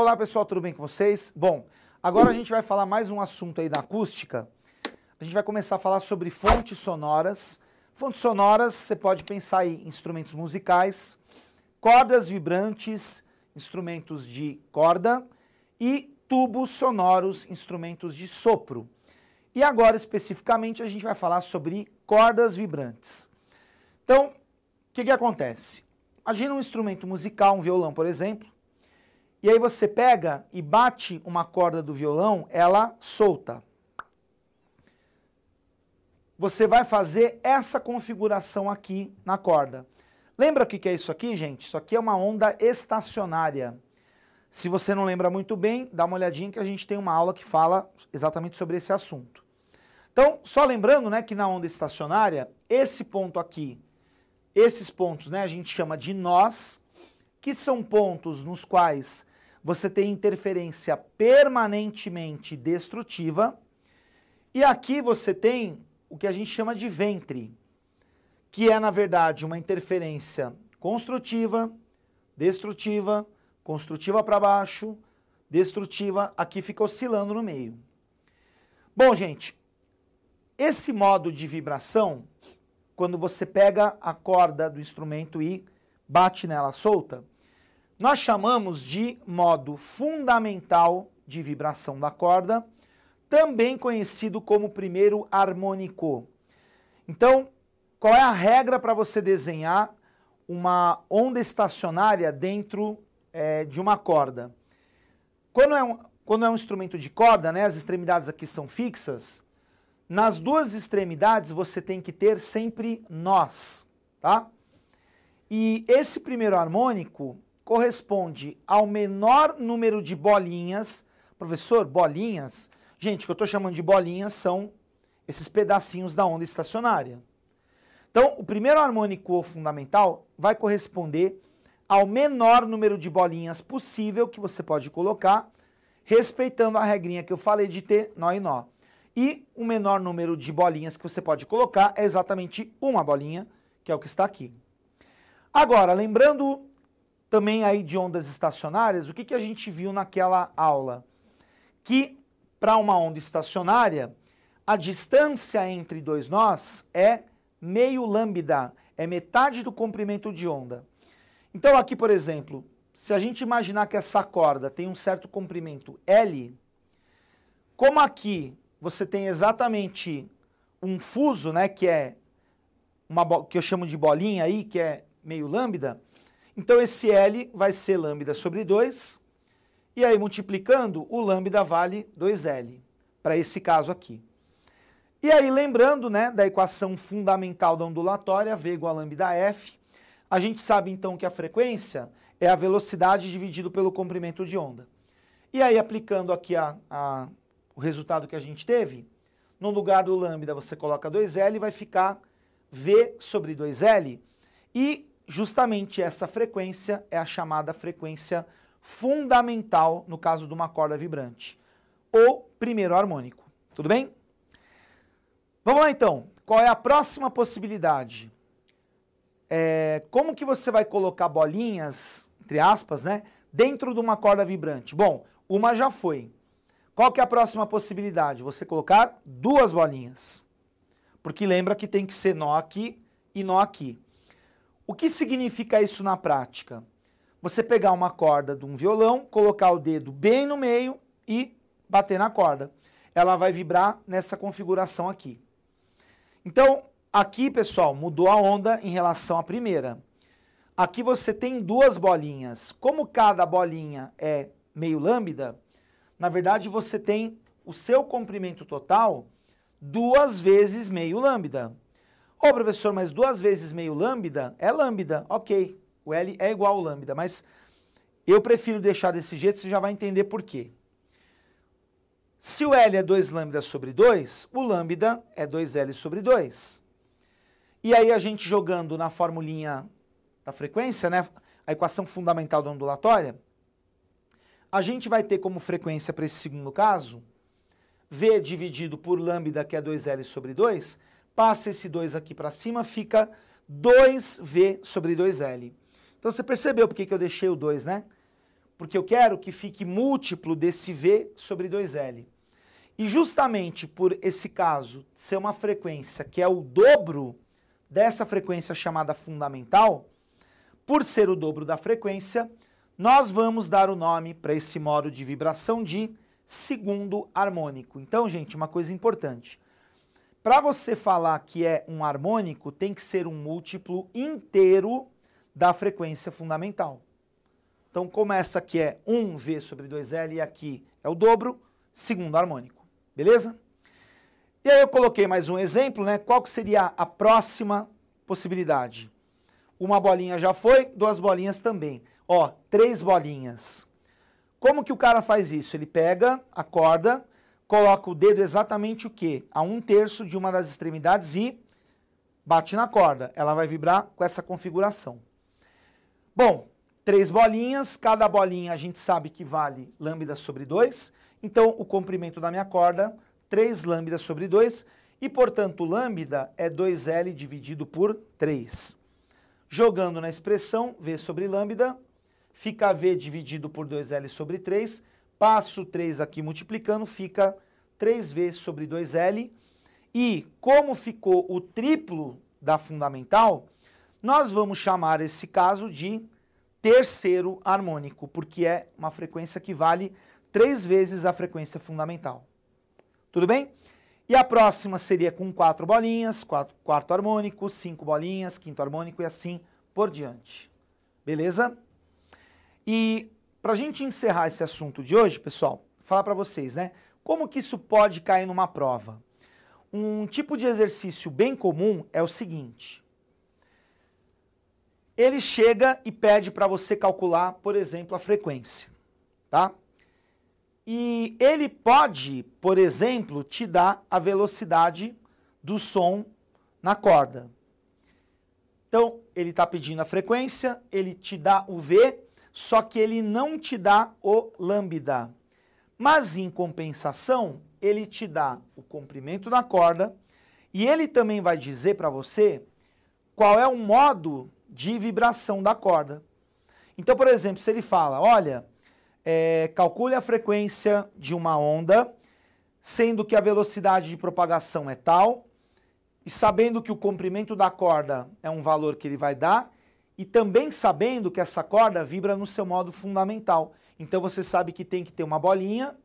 Olá pessoal, tudo bem com vocês? Bom, agora a gente vai falar mais um assunto aí da acústica. A gente vai começar a falar sobre fontes sonoras. Fontes sonoras, você pode pensar em instrumentos musicais, cordas vibrantes, instrumentos de corda e tubos sonoros, instrumentos de sopro. E agora, especificamente, a gente vai falar sobre cordas vibrantes. Então, o que acontece? Imagina um instrumento musical, um violão, por exemplo, e aí você pega e bate uma corda do violão, ela solta. Você vai fazer essa configuração aqui na corda. Lembra o que é isso aqui, gente? Isso aqui é uma onda estacionária. Se você não lembra muito bem, dá uma olhadinha que a gente tem uma aula que fala exatamente sobre esse assunto. Então, só lembrando, né, que na onda estacionária, esse ponto aqui, esses pontos, né, a gente chama de nós, que são pontos nos quais você tem interferência permanentemente destrutiva, e aqui você tem o que a gente chama de ventre, que é, na verdade, uma interferência construtiva, destrutiva, construtiva para baixo, destrutiva, aqui fica oscilando no meio. Bom, gente, esse modo de vibração, quando você pega a corda do instrumento e bate nela solta, nós chamamos de modo fundamental de vibração da corda, também conhecido como primeiro harmônico. Então, qual é a regra para você desenhar uma onda estacionária dentro de uma corda? Quando é um instrumento de corda, né, as extremidades aqui são fixas, nas duas extremidades você tem que ter sempre nós, tá? E esse primeiro harmônico corresponde ao menor número de bolinhas. Professor, bolinhas? Gente, o que eu estou chamando de bolinhas são esses pedacinhos da onda estacionária. Então, o primeiro harmônico fundamental vai corresponder ao menor número de bolinhas possível que você pode colocar, respeitando a regrinha que eu falei de ter nó e nó. E o menor número de bolinhas que você pode colocar é exatamente uma bolinha, que é o que está aqui. Agora, lembrando também aí de ondas estacionárias, o que a gente viu naquela aula? Que para uma onda estacionária, a distância entre dois nós é meio lambda, é metade do comprimento de onda. Então aqui, por exemplo, se a gente imaginar que essa corda tem um certo comprimento L, como aqui você tem exatamente um fuso, né, que é que eu chamo de bolinha aí, que é meio lambda, então esse L vai ser lambda sobre 2, e aí multiplicando, o lambda vale 2L, para esse caso aqui. E aí lembrando, né, da equação fundamental da ondulatória, V igual a lambda F, a gente sabe então que a frequência é a velocidade dividido pelo comprimento de onda. E aí aplicando aqui o resultado que a gente teve, no lugar do lambda você coloca 2L e vai ficar V sobre 2L, e justamente essa frequência é a chamada frequência fundamental no caso de uma corda vibrante, ou primeiro harmônico. Tudo bem? Vamos lá então. Qual é a próxima possibilidade? Como que você vai colocar bolinhas, entre aspas, né, dentro de uma corda vibrante? Bom, uma já foi. Qual que é a próxima possibilidade? Você colocar duas bolinhas. Porque lembra que tem que ser nó aqui e nó aqui. O que significa isso na prática? Você pegar uma corda de um violão, colocar o dedo bem no meio e bater na corda. Ela vai vibrar nessa configuração aqui. Então, aqui, pessoal, mudou a onda em relação à primeira. Aqui você tem duas bolinhas. Como cada bolinha é meio lambda, na verdade você tem o seu comprimento total 2 vezes meio lambda. Ô, professor, mas 2 vezes meio lambda é lambda, ok. O L é igual ao lambda, mas eu prefiro deixar desse jeito, você já vai entender por quê. Se o L é 2 lambda sobre 2, o lambda é 2L sobre 2. E aí a gente jogando na formulinha da frequência, né, a equação fundamental da ondulatória, a gente vai ter como frequência para esse segundo caso, V dividido por lambda, que é 2L sobre 2, passa esse 2 aqui para cima, fica 2V sobre 2L. Então você percebeu por que eu deixei o 2, né? Porque eu quero que fique múltiplo desse V sobre 2L. E justamente por esse caso ser uma frequência que é o dobro dessa frequência chamada fundamental, por ser o dobro da frequência, nós vamos dar o nome para esse modo de vibração de segundo harmônico. Então, gente, uma coisa importante. Para você falar que é um harmônico, tem que ser um múltiplo inteiro da frequência fundamental. Então, como essa aqui é 1V sobre 2L e aqui é o dobro, segundo harmônico. Beleza? E aí eu coloquei mais um exemplo, né? Qual que seria a próxima possibilidade? Uma bolinha já foi, 2 bolinhas também. Ó, 3 bolinhas. Como que o cara faz isso? Ele pega a corda, coloca o dedo exatamente o quê? A 1/3 de uma das extremidades e bate na corda. Ela vai vibrar com essa configuração. Bom, 3 bolinhas, cada bolinha a gente sabe que vale lambda sobre 2. Então, o comprimento da minha corda, 3 lambda sobre 2. E, portanto, lambda é 2L dividido por 3. Jogando na expressão, V sobre lambda, fica V dividido por 2L sobre 3. Passo 3 aqui multiplicando, fica 3V sobre 2L. E, como ficou o triplo da fundamental, nós vamos chamar esse caso de terceiro harmônico, porque é uma frequência que vale 3 vezes a frequência fundamental. Tudo bem? E a próxima seria com 4 bolinhas, quarto harmônico, 5 bolinhas, quinto harmônico e assim por diante. Beleza? E para a gente encerrar esse assunto de hoje, pessoal, falar para vocês, né? Como que isso pode cair numa prova? Um tipo de exercício bem comum é o seguinte. Ele chega e pede para você calcular, por exemplo, a frequência, tá? E ele pode, por exemplo, te dar a velocidade do som na corda. Então, ele está pedindo a frequência, ele te dá o V, só que ele não te dá o lambda. Mas, em compensação, ele te dá o comprimento da corda e ele também vai dizer para você qual é o modo de vibração da corda. Então, por exemplo, se ele fala, olha, calcule a frequência de uma onda, sendo que a velocidade de propagação é tal, e sabendo que o comprimento da corda é um valor que ele vai dar, e também sabendo que essa corda vibra no seu modo fundamental. Então você sabe que tem que ter uma bolinha,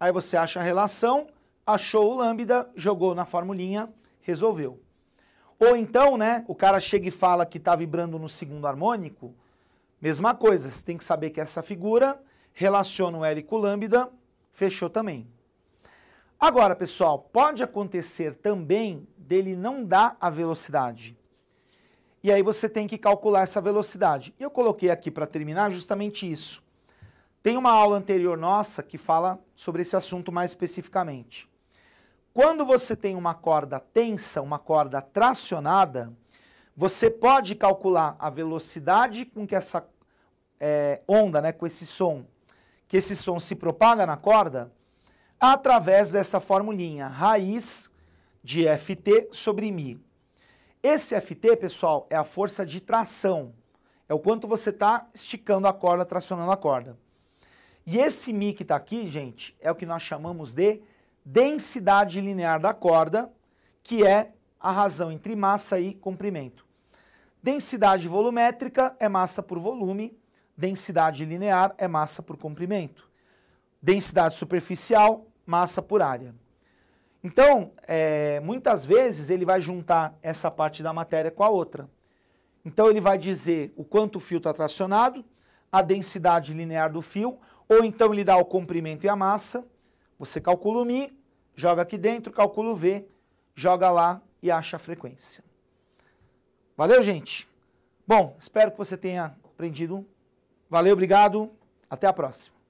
aí você acha a relação, achou o lambda, jogou na formulinha, resolveu. Ou então, né, o cara chega e fala que está vibrando no segundo harmônico, mesma coisa, você tem que saber que essa figura relaciona o L com o lambda, fechou também. Agora, pessoal, pode acontecer também dele não dar a velocidade. E aí você tem que calcular essa velocidade. E eu coloquei aqui para terminar justamente isso. Tem uma aula anterior nossa que fala sobre esse assunto mais especificamente. Quando você tem uma corda tensa, uma corda tracionada, você pode calcular a velocidade com que essa onda, né, com esse som, que esse som se propaga na corda, através dessa formulinha, raiz de Ft sobre μ. Esse Ft, pessoal, é a força de tração, é o quanto você está esticando a corda, tracionando a corda. E esse μ que está aqui, gente, é o que nós chamamos de densidade linear da corda, que é a razão entre massa e comprimento. Densidade volumétrica é massa por volume, densidade linear é massa por comprimento. Densidade superficial, massa por área. Então, muitas vezes ele vai juntar essa parte da matéria com a outra. Então ele vai dizer o quanto o fio está tracionado, a densidade linear do fio, ou então ele dá o comprimento e a massa. Você calcula o μ, joga aqui dentro, calcula o V, joga lá e acha a frequência. Valeu, gente? Bom, espero que você tenha aprendido. Valeu, obrigado. Até a próxima.